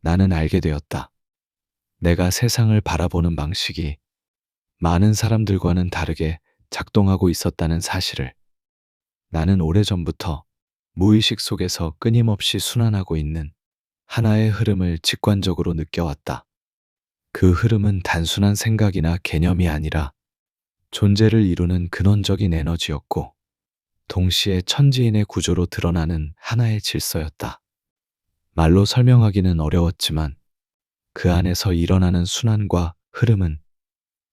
나는 알게 되었다. 내가 세상을 바라보는 방식이 많은 사람들과는 다르게 작동하고 있었다는 사실을. 나는 오래전부터 무의식 속에서 끊임없이 순환하고 있는 하나의 흐름을 직관적으로 느껴왔다. 그 흐름은 단순한 생각이나 개념이 아니라 존재를 이루는 근원적인 에너지였고, 동시에 천지인의 구조로 드러나는 하나의 질서였다. 말로 설명하기는 어려웠지만 그 안에서 일어나는 순환과 흐름은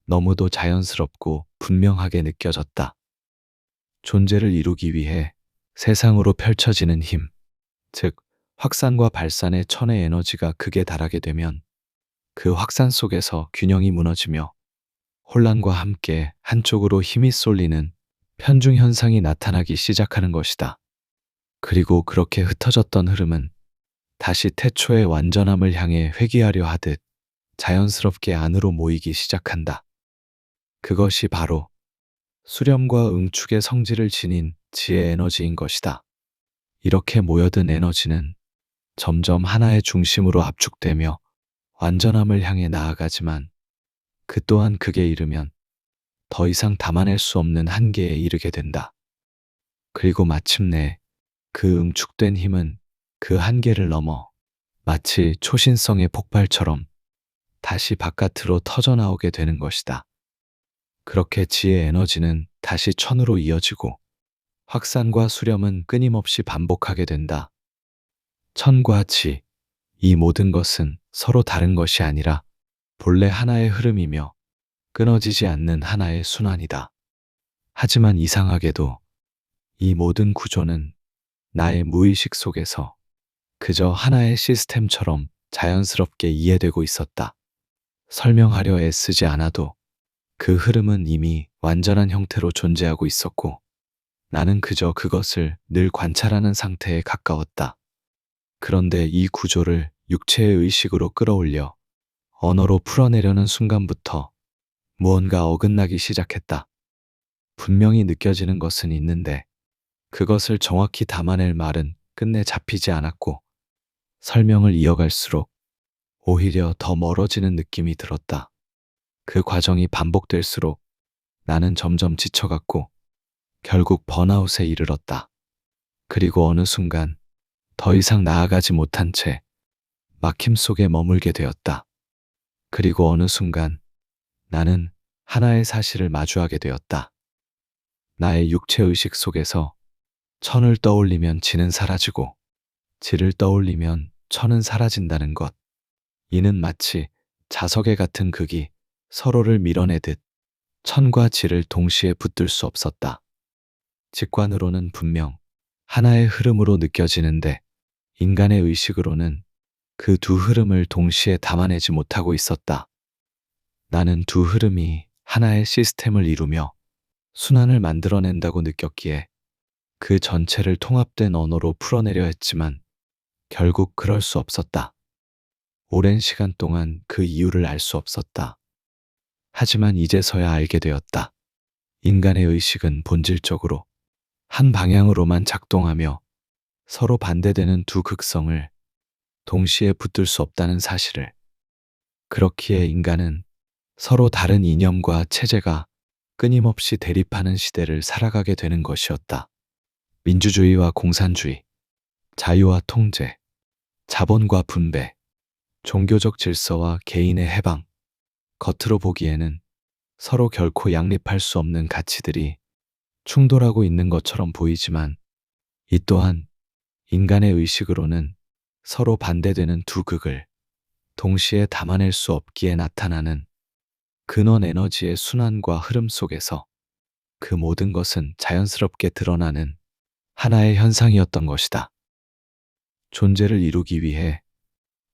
너무도 자연스럽고 분명하게 느껴졌다. 존재를 이루기 위해 세상으로 펼쳐지는 힘, 즉 확산과 발산의 천의 에너지가 극에 달하게 되면 그 확산 속에서 균형이 무너지며 혼란과 함께 한쪽으로 힘이 쏠리는 편중 현상이 나타나기 시작하는 것이다. 그리고 그렇게 흩어졌던 흐름은 다시 태초의 완전함을 향해 회귀하려 하듯 자연스럽게 안으로 모이기 시작한다. 그것이 바로 수렴과 응축의 성질을 지닌 지혜 에너지인 것이다. 이렇게 모여든 에너지는 점점 하나의 중심으로 압축되며 완전함을 향해 나아가지만, 그 또한 극에 이르면 더 이상 담아낼 수 없는 한계에 이르게 된다. 그리고 마침내 그 응축된 힘은 그 한계를 넘어 마치 초신성의 폭발처럼 다시 바깥으로 터져나오게 되는 것이다. 그렇게 지혜 에너지는 다시 천으로 이어지고 확산과 수렴은 끊임없이 반복하게 된다. 천과 지, 이 모든 것은 서로 다른 것이 아니라 본래 하나의 흐름이며 끊어지지 않는 하나의 순환이다. 하지만 이상하게도 이 모든 구조는 나의 무의식 속에서 그저 하나의 시스템처럼 자연스럽게 이해되고 있었다. 설명하려 애쓰지 않아도 그 흐름은 이미 완전한 형태로 존재하고 있었고, 나는 그저 그것을 늘 관찰하는 상태에 가까웠다. 그런데 이 구조를 육체의 의식으로 끌어올려 언어로 풀어내려는 순간부터 무언가 어긋나기 시작했다. 분명히 느껴지는 것은 있는데 그것을 정확히 담아낼 말은 끝내 잡히지 않았고, 설명을 이어갈수록 오히려 더 멀어지는 느낌이 들었다. 그 과정이 반복될수록 나는 점점 지쳐갔고 결국 번아웃에 이르렀다. 그리고 어느 순간 더 이상 나아가지 못한 채 막힘 속에 머물게 되었다. 그리고 어느 순간 나는 하나의 사실을 마주하게 되었다. 나의 육체의식 속에서 천을 떠올리면 지는 사라지고 지를 떠올리면 천은 사라진다는 것. 이는 마치 자석에 같은 극이 서로를 밀어내듯 천과 지를 동시에 붙들 수 없었다. 직관으로는 분명 하나의 흐름으로 느껴지는데 인간의 의식으로는 그 두 흐름을 동시에 담아내지 못하고 있었다. 나는 두 흐름이 하나의 시스템을 이루며 순환을 만들어낸다고 느꼈기에 그 전체를 통합된 언어로 풀어내려 했지만 결국 그럴 수 없었다. 오랜 시간 동안 그 이유를 알 수 없었다. 하지만 이제서야 알게 되었다. 인간의 의식은 본질적으로 한 방향으로만 작동하며 서로 반대되는 두 극성을 동시에 붙들 수 없다는 사실을. 그렇기에 인간은 서로 다른 이념과 체제가 끊임없이 대립하는 시대를 살아가게 되는 것이었다. 민주주의와 공산주의, 자유와 통제, 자본과 분배, 종교적 질서와 개인의 해방. 겉으로 보기에는 서로 결코 양립할 수 없는 가치들이 충돌하고 있는 것처럼 보이지만, 이 또한 인간의 의식으로는 서로 반대되는 두 극을 동시에 담아낼 수 없기에 나타나는 근원 에너지의 순환과 흐름 속에서 그 모든 것은 자연스럽게 드러나는 하나의 현상이었던 것이다. 존재를 이루기 위해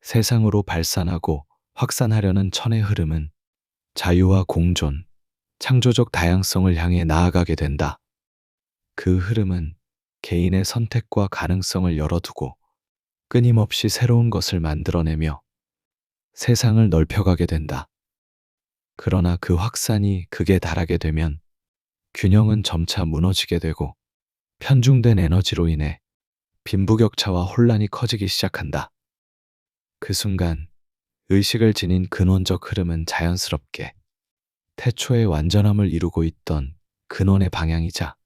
세상으로 발산하고 확산하려는 천의 흐름은 자유와 공존, 창조적 다양성을 향해 나아가게 된다. 그 흐름은 개인의 선택과 가능성을 열어두고 끊임없이 새로운 것을 만들어내며 세상을 넓혀가게 된다. 그러나 그 확산이 극에 달하게 되면 균형은 점차 무너지게 되고 편중된 에너지로 인해 빈부격차와 혼란이 커지기 시작한다. 그 순간 의식을 지닌 근원적 흐름은 자연스럽게 태초의 완전함을 이루고 있던 근원의 방향이자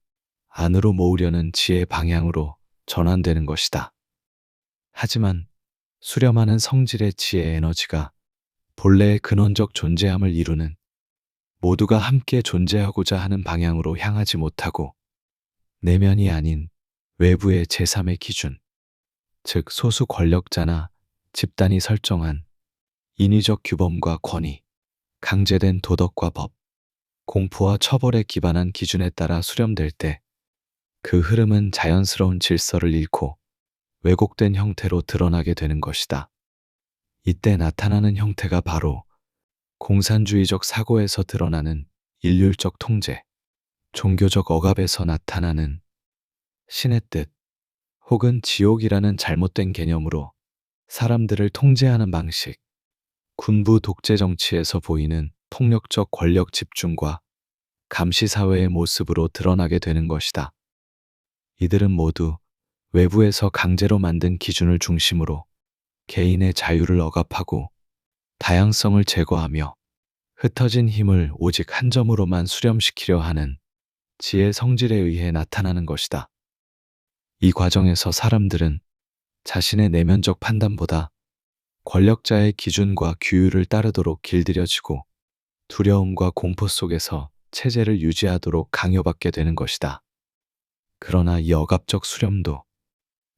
안으로 모으려는 지혜의 방향으로 전환되는 것이다. 하지만 수렴하는 성질의 지혜 에너지가 본래의 근원적 존재함을 이루는 모두가 함께 존재하고자 하는 방향으로 향하지 못하고 내면이 아닌 외부의 제3의 기준, 즉 소수 권력자나 집단이 설정한 인위적 규범과 권위, 강제된 도덕과 법, 공포와 처벌에 기반한 기준에 따라 수렴될 때 그 흐름은 자연스러운 질서를 잃고 왜곡된 형태로 드러나게 되는 것이다. 이때 나타나는 형태가 바로 공산주의적 사고에서 드러나는 일률적 통제, 종교적 억압에서 나타나는 신의 뜻, 혹은 지옥이라는 잘못된 개념으로 사람들을 통제하는 방식, 군부 독재 정치에서 보이는 폭력적 권력 집중과 감시 사회의 모습으로 드러나게 되는 것이다. 이들은 모두 외부에서 강제로 만든 기준을 중심으로 개인의 자유를 억압하고 다양성을 제거하며 흩어진 힘을 오직 한 점으로만 수렴시키려 하는 지혜 성질에 의해 나타나는 것이다. 이 과정에서 사람들은 자신의 내면적 판단보다 권력자의 기준과 규율을 따르도록 길들여지고 두려움과 공포 속에서 체제를 유지하도록 강요받게 되는 것이다. 그러나 이 억압적 수렴도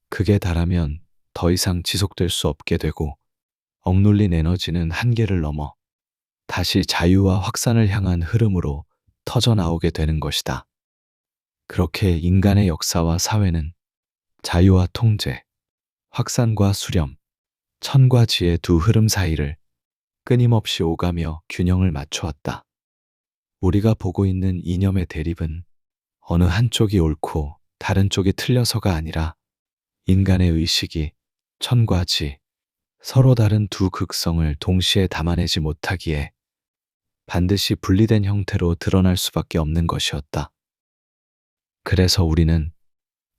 극에 달하면 더 이상 지속될 수 없게 되고 억눌린 에너지는 한계를 넘어 다시 자유와 확산을 향한 흐름으로 터져나오게 되는 것이다. 그렇게 인간의 역사와 사회는 자유와 통제, 확산과 수렴, 천과 지의 두 흐름 사이를 끊임없이 오가며 균형을 맞춰왔다. 우리가 보고 있는 이념의 대립은 어느 한쪽이 옳고 다른 쪽이 틀려서가 아니라 인간의 의식이 천과 지, 서로 다른 두 극성을 동시에 담아내지 못하기에 반드시 분리된 형태로 드러날 수밖에 없는 것이었다. 그래서 우리는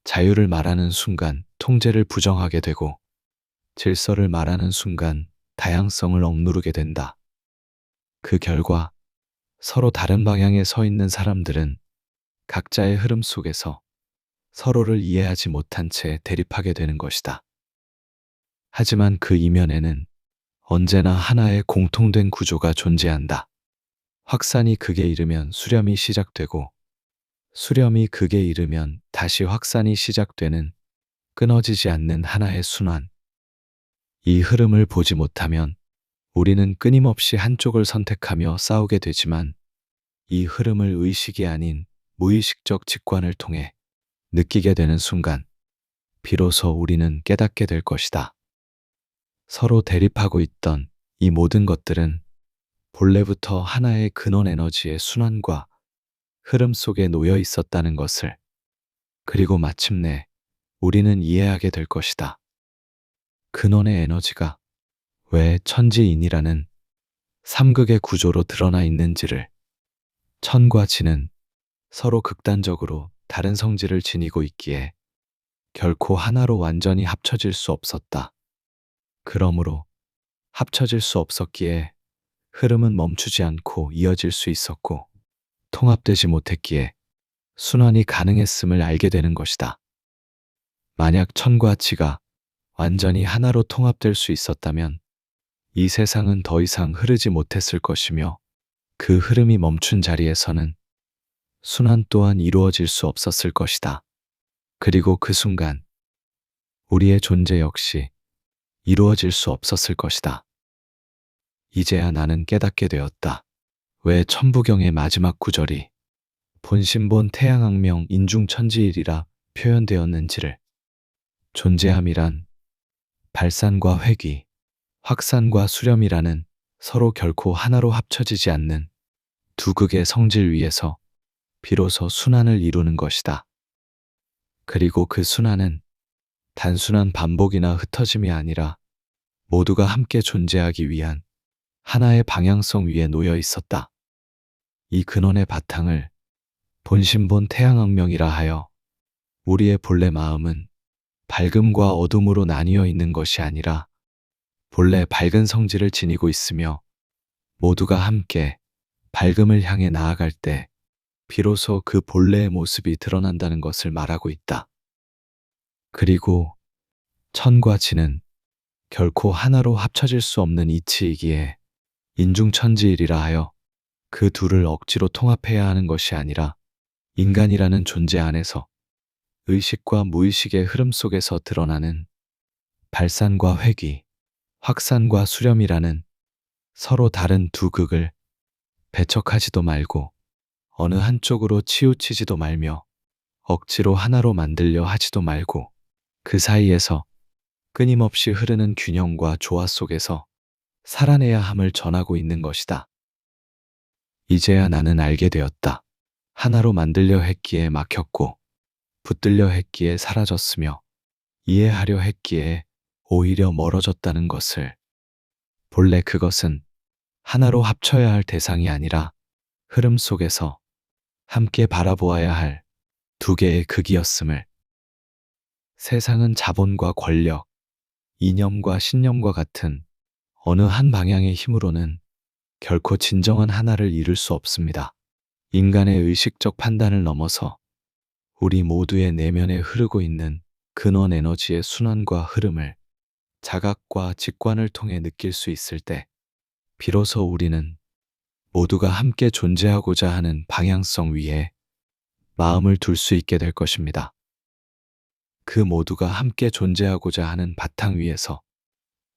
자유를 말하는 순간 통제를 부정하게 되고 질서를 말하는 순간 다양성을 억누르게 된다. 그 결과 서로 다른 방향에 서 있는 사람들은 각자의 흐름 속에서 서로를 이해하지 못한 채 대립하게 되는 것이다. 하지만 그 이면에는 언제나 하나의 공통된 구조가 존재한다. 확산이 극에 이르면 수렴이 시작되고 수렴이 극에 이르면 다시 확산이 시작되는 끊어지지 않는 하나의 순환. 이 흐름을 보지 못하면 우리는 끊임없이 한쪽을 선택하며 싸우게 되지만 이 흐름을 의식이 아닌 무의식적 직관을 통해 느끼게 되는 순간 비로소 우리는 깨닫게 될 것이다. 서로 대립하고 있던 이 모든 것들은 본래부터 하나의 근원 에너지의 순환과 흐름 속에 놓여 있었다는 것을, 그리고 마침내 우리는 이해하게 될 것이다. 근원의 에너지가 왜 천지인이라는 삼극의 구조로 드러나 있는지를. 천과 지는 서로 극단적으로 다른 성질을 지니고 있기에 결코 하나로 완전히 합쳐질 수 없었다. 그러므로 합쳐질 수 없었기에 흐름은 멈추지 않고 이어질 수 있었고, 통합되지 못했기에 순환이 가능했음을 알게 되는 것이다. 만약 천과 지가 완전히 하나로 통합될 수 있었다면 이 세상은 더 이상 흐르지 못했을 것이며 그 흐름이 멈춘 자리에서는 순환 또한 이루어질 수 없었을 것이다. 그리고 그 순간 우리의 존재 역시 이루어질 수 없었을 것이다. 이제야 나는 깨닫게 되었다. 왜 천부경의 마지막 구절이 본신본 태양악명 인중천지일이라 표현되었는지를. 존재함이란 발산과 회귀, 확산과 수렴이라는 서로 결코 하나로 합쳐지지 않는 두 극의 성질 위에서 비로소 순환을 이루는 것이다. 그리고 그 순환은 단순한 반복이나 흩어짐이 아니라 모두가 함께 존재하기 위한 하나의 방향성 위에 놓여 있었다. 이 근원의 바탕을 본신본 태양악명이라 하여 우리의 본래 마음은 밝음과 어둠으로 나뉘어 있는 것이 아니라 본래 밝은 성질을 지니고 있으며 모두가 함께 밝음을 향해 나아갈 때 비로소 그 본래의 모습이 드러난다는 것을 말하고 있다. 그리고 천과 지는 결코 하나로 합쳐질 수 없는 이치이기에 인중천지일이라 하여 그 둘을 억지로 통합해야 하는 것이 아니라 인간이라는 존재 안에서 의식과 무의식의 흐름 속에서 드러나는 발산과 회귀, 확산과 수렴이라는 서로 다른 두 극을 배척하지도 말고 어느 한쪽으로 치우치지도 말며 억지로 하나로 만들려 하지도 말고 그 사이에서 끊임없이 흐르는 균형과 조화 속에서 살아내야 함을 전하고 있는 것이다. 이제야 나는 알게 되었다. 하나로 만들려 했기에 막혔고 붙들려 했기에 사라졌으며 이해하려 했기에 오히려 멀어졌다는 것을. 본래 그것은 하나로 합쳐야 할 대상이 아니라 흐름 속에서 함께 바라보아야 할 두 개의 극이었음을. 세상은 자본과 권력, 이념과 신념과 같은 어느 한 방향의 힘으로는 결코 진정한 하나를 이룰 수 없습니다. 인간의 의식적 판단을 넘어서 우리 모두의 내면에 흐르고 있는 근원 에너지의 순환과 흐름을 자각과 직관을 통해 느낄 수 있을 때 비로소 우리는 모두가 함께 존재하고자 하는 방향성 위에 마음을 둘 수 있게 될 것입니다. 그 모두가 함께 존재하고자 하는 바탕 위에서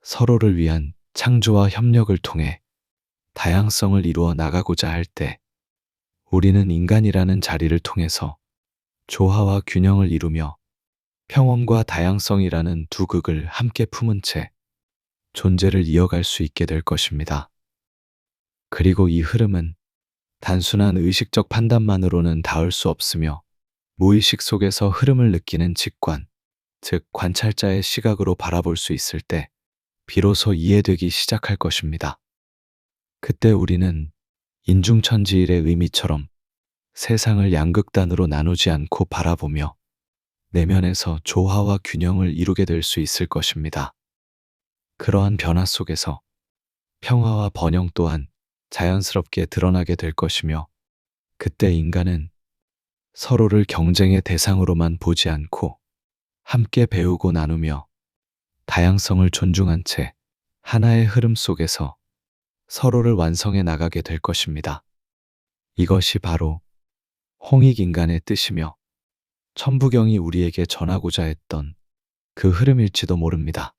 서로를 위한 창조와 협력을 통해 다양성을 이루어 나가고자 할 때 우리는 인간이라는 자리를 통해서 조화와 균형을 이루며 평온과 다양성이라는 두 극을 함께 품은 채 존재를 이어갈 수 있게 될 것입니다. 그리고 이 흐름은 단순한 의식적 판단만으로는 닿을 수 없으며 무의식 속에서 흐름을 느끼는 직관, 즉 관찰자의 시각으로 바라볼 수 있을 때 비로소 이해되기 시작할 것입니다. 그때 우리는 인중천지일의 의미처럼 세상을 양극단으로 나누지 않고 바라보며 내면에서 조화와 균형을 이루게 될 수 있을 것입니다. 그러한 변화 속에서 평화와 번영 또한 자연스럽게 드러나게 될 것이며 그때 인간은 서로를 경쟁의 대상으로만 보지 않고 함께 배우고 나누며 다양성을 존중한 채 하나의 흐름 속에서 서로를 완성해 나가게 될 것입니다. 이것이 바로 홍익인간의 뜻이며 천부경이 우리에게 전하고자 했던 그 흐름일지도 모릅니다.